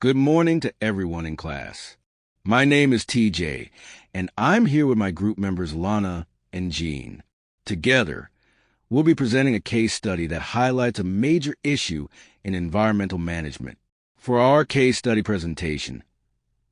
Good morning to everyone in class. My name is TJ, and I'm here with my group members Lana and Jean. Together, we'll be presenting a case study that highlights a major issue in environmental management. For our case study presentation,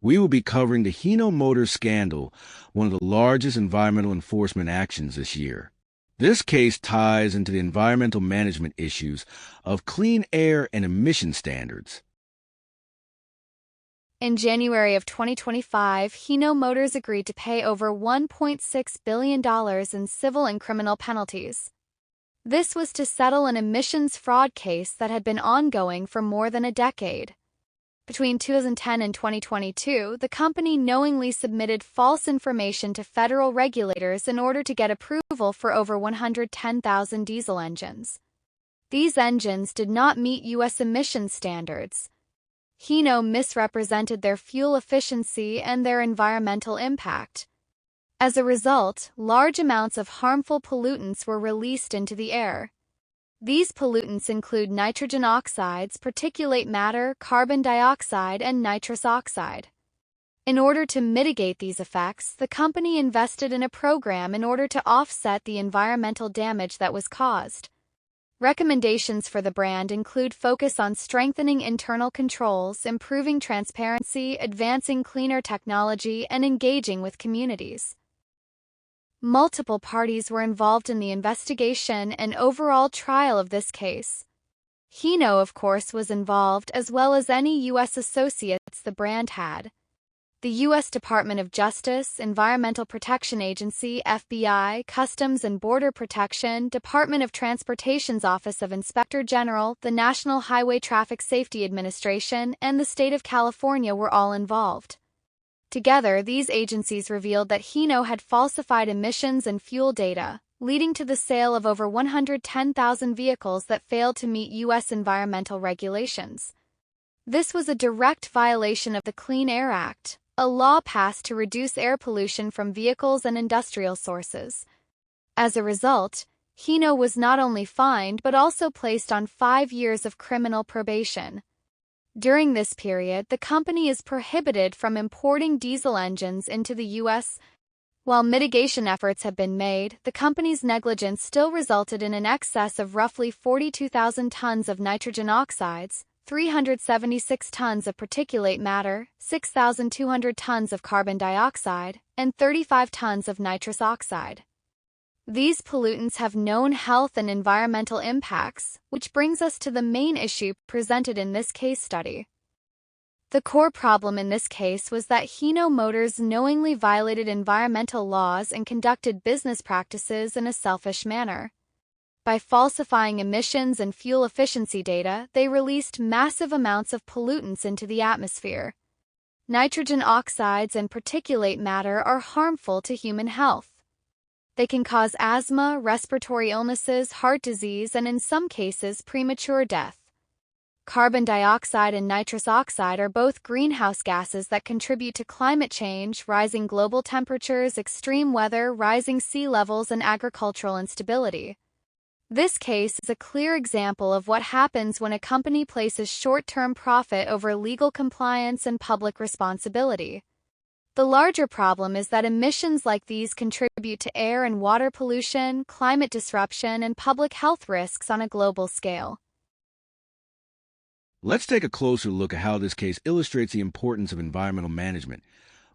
we will be covering the Hino Motor Scandal, one of the largest environmental enforcement actions this year. This case ties into the environmental management issues of clean air and emission standards. In January of 2025, Hino Motors agreed to pay over $1.6 billion in civil and criminal penalties. This was to settle an emissions fraud case that had been ongoing for more than a decade. Between 2010 and 2022, the company knowingly submitted false information to federal regulators in order to get approval for over 110,000 diesel engines. These engines did not meet U.S. emissions standards. Hino misrepresented their fuel efficiency and their environmental impact. As a result, large amounts of harmful pollutants were released into the air. These pollutants include nitrogen oxides, particulate matter, carbon dioxide, and nitrous oxide. In order to mitigate these effects, the company invested in a program in order to offset the environmental damage that was caused. Recommendations for the brand include focus on strengthening internal controls, improving transparency, advancing cleaner technology, and engaging with communities. Multiple parties were involved in the investigation and overall trial of this case. Hino, of course, was involved, as well as any U.S. associates the brand had. The U.S. Department of Justice, Environmental Protection Agency, FBI, Customs and Border Protection, Department of Transportation's Office of Inspector General, the National Highway Traffic Safety Administration, and the state of California were all involved. Together, these agencies revealed that Hino had falsified emissions and fuel data, leading to the sale of over 110,000 vehicles that failed to meet U.S. environmental regulations. This was a direct violation of the Clean Air Act, a law passed to reduce air pollution from vehicles and industrial sources. As a result, Hino was not only fined but also placed on 5 years of criminal probation. During this period, the company is prohibited from importing diesel engines into the U.S. While mitigation efforts have been made, the company's negligence still resulted in an excess of roughly 42,000 tons of nitrogen oxides, 376 tons of particulate matter, 6,200 tons of carbon dioxide, and 35 tons of nitrous oxide. These pollutants have known health and environmental impacts, which brings us to the main issue presented in this case study. The core problem in this case was that Hino Motors knowingly violated environmental laws and conducted business practices in a selfish manner. By falsifying emissions and fuel efficiency data, they released massive amounts of pollutants into the atmosphere. Nitrogen oxides and particulate matter are harmful to human health. They can cause asthma, respiratory illnesses, heart disease, and in some cases, premature death. Carbon dioxide and nitrous oxide are both greenhouse gases that contribute to climate change, rising global temperatures, extreme weather, rising sea levels, and agricultural instability. This case is a clear example of what happens when a company places short-term profit over legal compliance and public responsibility. The larger problem is that emissions like these contribute to air and water pollution, climate disruption, and public health risks on a global scale. Let's take a closer look at how this case illustrates the importance of environmental management,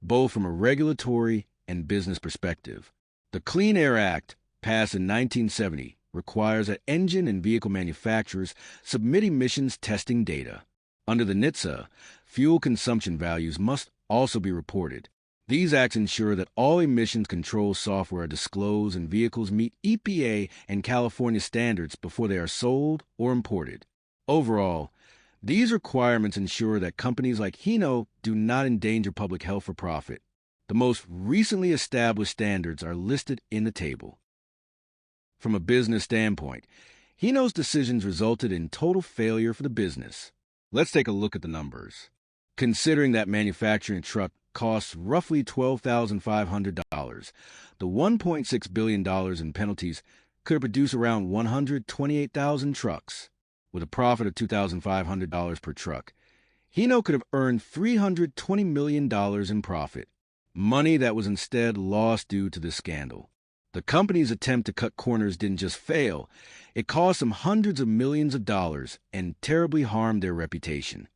both from a regulatory and business perspective. The Clean Air Act, passed in 1970, requires that engine and vehicle manufacturers submit emissions testing data. Under the NHTSA, fuel consumption values must also be reported. These acts ensure that all emissions control software are disclosed and vehicles meet EPA and California standards before they are sold or imported. Overall, these requirements ensure that companies like Hino do not endanger public health for profit. The most recently established standards are listed in the table. From a business standpoint, Hino's decisions resulted in total failure for the business. Let's take a look at the numbers. Considering that manufacturing a truck costs roughly $12,500, the $1.6 billion in penalties could produce around 128,000 trucks. With a profit of $2,500 per truck, Hino could have earned $320 million in profit, money that was instead lost due to this scandal. The company's attempt to cut corners didn't just fail, it cost them hundreds of millions of dollars and terribly harmed their reputation.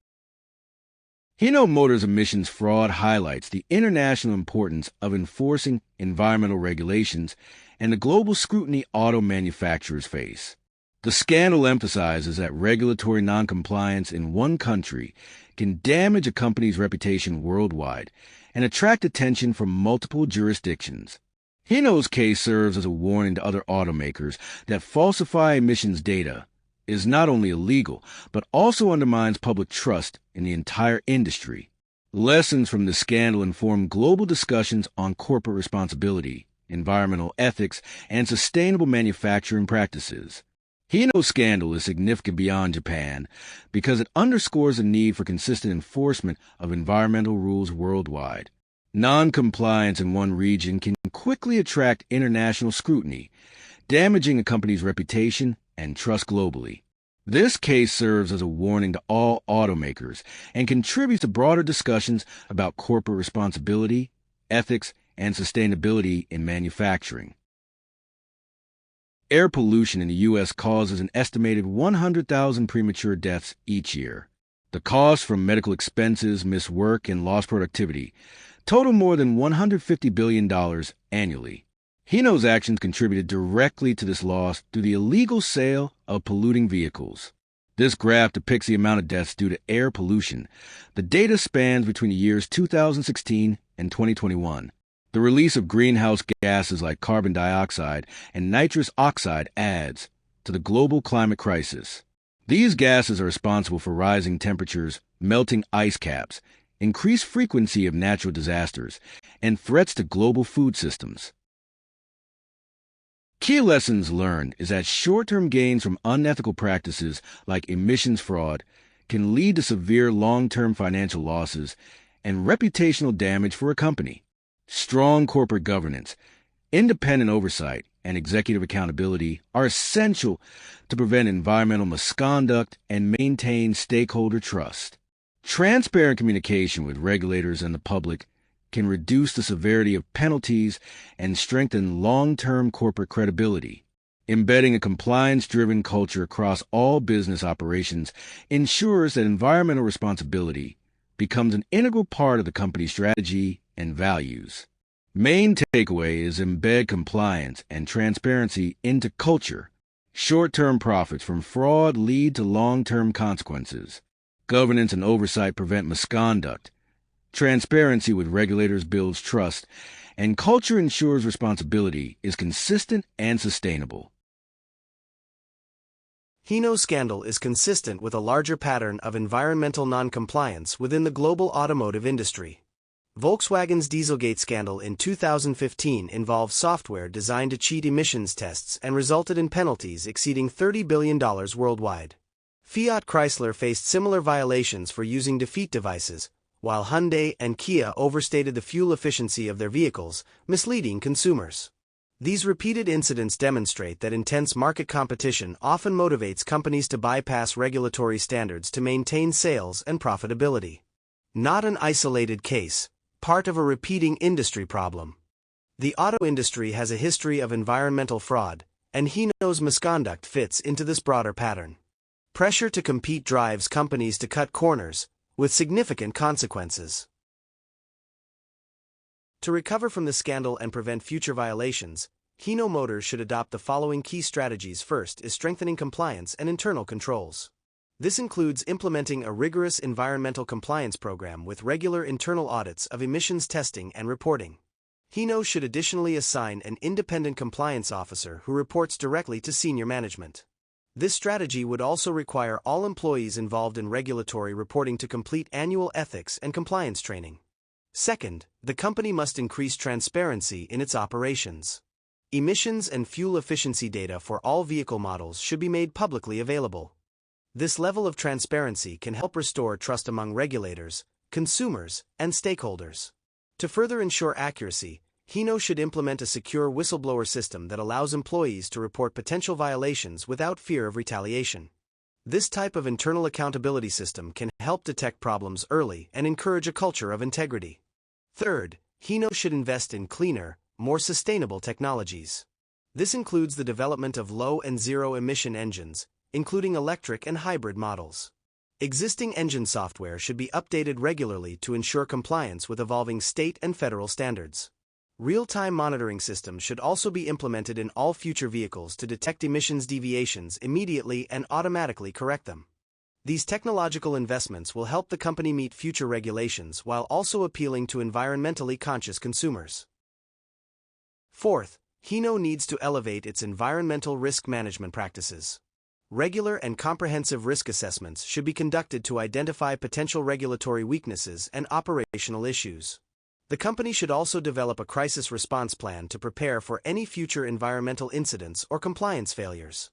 Hino Motor's emissions fraud highlights the international importance of enforcing environmental regulations and the global scrutiny auto manufacturers face. The scandal emphasizes that regulatory noncompliance in one country can damage a company's reputation worldwide and attract attention from multiple jurisdictions. Hino's case serves as a warning to other automakers that falsify emissions data is not only illegal, but also undermines public trust in the entire industry. Lessons from the scandal inform global discussions on corporate responsibility, environmental ethics, and sustainable manufacturing practices. Hino's scandal is significant beyond Japan because it underscores the need for consistent enforcement of environmental rules worldwide. Non-compliance in one region can quickly attract international scrutiny, damaging a company's reputation and trust globally. This case serves as a warning to all automakers and contributes to broader discussions about corporate responsibility, ethics, and sustainability in manufacturing. Air pollution in the U.S. causes an estimated 100,000 premature deaths each year. The costs from medical expenses, missed work, and lost productivity total more than $150 billion annually. Hino's actions contributed directly to this loss through the illegal sale of polluting vehicles. This graph depicts the amount of deaths due to air pollution. The data spans between the years 2016 and 2021. The release of greenhouse gases like carbon dioxide and nitrous oxide adds to the global climate crisis. These gases are responsible for rising temperatures, melting ice caps, increased frequency of natural disasters, and threats to global food systems. Key lessons learned is that short-term gains from unethical practices like emissions fraud can lead to severe long-term financial losses and reputational damage for a company. Strong corporate governance, independent oversight, and executive accountability are essential to prevent environmental misconduct and maintain stakeholder trust. Transparent communication with regulators and the public can reduce the severity of penalties and strengthen long-term corporate credibility. Embedding a compliance-driven culture across all business operations ensures that environmental responsibility becomes an integral part of the company's strategy and values. Main takeaway is embed compliance and transparency into culture. Short-term profits from fraud lead to long-term consequences. Governance and oversight prevent misconduct. Transparency with regulators builds trust, and culture ensures responsibility is consistent and sustainable. Hino's scandal is consistent with a larger pattern of environmental non-compliance within the global automotive industry. Volkswagen's Dieselgate scandal in 2015 involved software designed to cheat emissions tests and resulted in penalties exceeding $30 billion worldwide. Fiat Chrysler faced similar violations for using defeat devices, while Hyundai and Kia overstated the fuel efficiency of their vehicles, misleading consumers. These repeated incidents demonstrate that intense market competition often motivates companies to bypass regulatory standards to maintain sales and profitability. Not an isolated case, part of a repeating industry problem. The auto industry has a history of environmental fraud, and Hino's misconduct fits into this broader pattern. Pressure to compete drives companies to cut corners, with significant consequences. To recover from the scandal and prevent future violations, Hino Motors should adopt the following key strategies. First is strengthening compliance and internal controls. This includes implementing a rigorous environmental compliance program with regular internal audits of emissions testing and reporting. Hino should additionally assign an independent compliance officer who reports directly to senior management. This strategy would also require all employees involved in regulatory reporting to complete annual ethics and compliance training. Second, the company must increase transparency in its operations. Emissions and fuel efficiency data for all vehicle models should be made publicly available. This level of transparency can help restore trust among regulators, consumers, and stakeholders. To further ensure accuracy, Hino should implement a secure whistleblower system that allows employees to report potential violations without fear of retaliation. This type of internal accountability system can help detect problems early and encourage a culture of integrity. Third, Hino should invest in cleaner, more sustainable technologies. This includes the development of low and zero-emission engines, including electric and hybrid models. Existing engine software should be updated regularly to ensure compliance with evolving state and federal standards. Real-time monitoring systems should also be implemented in all future vehicles to detect emissions deviations immediately and automatically correct them. These technological investments will help the company meet future regulations while also appealing to environmentally conscious consumers. Fourth, Hino needs to elevate its environmental risk management practices. Regular and comprehensive risk assessments should be conducted to identify potential regulatory weaknesses and operational issues. The company should also develop a crisis response plan to prepare for any future environmental incidents or compliance failures.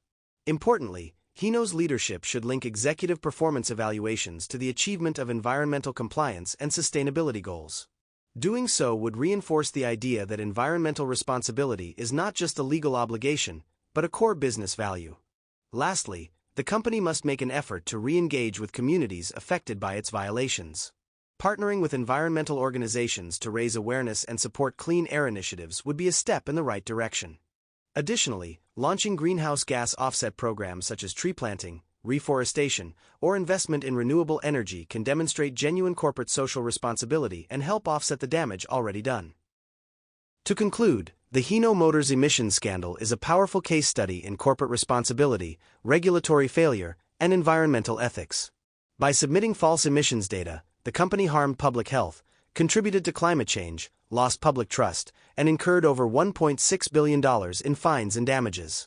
Importantly, Hino's leadership should link executive performance evaluations to the achievement of environmental compliance and sustainability goals. Doing so would reinforce the idea that environmental responsibility is not just a legal obligation, but a core business value. Lastly, the company must make an effort to re-engage with communities affected by its violations. Partnering with environmental organizations to raise awareness and support clean air initiatives would be a step in the right direction. Additionally, launching greenhouse gas offset programs such as tree planting, reforestation, or investment in renewable energy can demonstrate genuine corporate social responsibility and help offset the damage already done. To conclude, the Hino Motors emissions scandal is a powerful case study in corporate responsibility, regulatory failure, and environmental ethics. By submitting false emissions data, the company harmed public health, contributed to climate change, lost public trust, and incurred over $1.6 billion in fines and damages.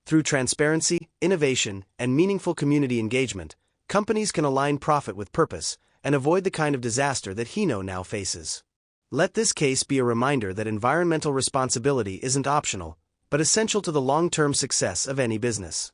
Through transparency, innovation, and meaningful community engagement, companies can align profit with purpose and avoid the kind of disaster that Hino now faces. Let this case be a reminder that environmental responsibility isn't optional, but essential to the long-term success of any business.